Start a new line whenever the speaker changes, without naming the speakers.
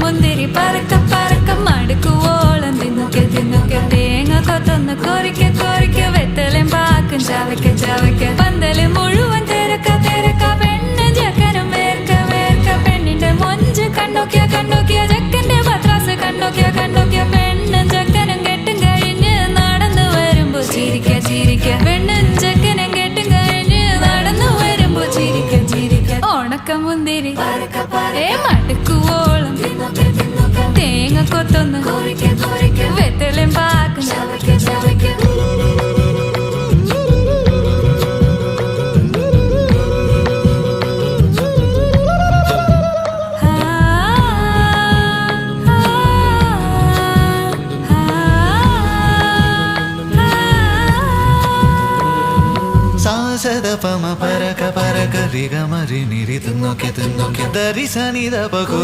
മുന്തിരി പറക്ക പറക്ക മടുക്കുവോളം തിന്നുക്കെ തിന്നുക്കെ തേങ്ങ കൊത്തൊന്ന് കൊറിക്ക കൊറിക്ക വെത്തലും പാക്കും ചവയ്ക്ക ചവയ്ക്ക പന്തല് മുഴുവൻ തിരക്ക തിരക്ക പെണ്ണ് ജക്കനും വേർക്ക വേർക്ക പെണ്ണിന്റെ മൊഞ്ച് കണ്ണോക്കിയ കണ്ണോക്കിയ ജക്കന്റെ പത്രാസ് കണ്ണോക്കിയ കണ്ണോക്കിയ പെണ്ണും ജക്കനും കെട്ടും കഴിഞ്ഞ് നടന്നു വരുമ്പോ ചിരിക്ക ചിരിക്ക പെണ്ണും ജക്കനും കെട്ടും കഴിഞ്ഞ് നടന്നു വരുമ്പോ ചിരിക്ക ചിരിക്ക ഉണക്ക മുന്തിരി മടുക്കുവോളം തേങ്ങ കൊത്തൊന്ന് വെത്തലും പാക്കും ചവയ്ക്ക ചവയ്ക്ക
പമ പരക പരക രിഗ മരി നിരി തിന്നോക്കെ തിന്നോക്കെ ദരി സനി ദ പകു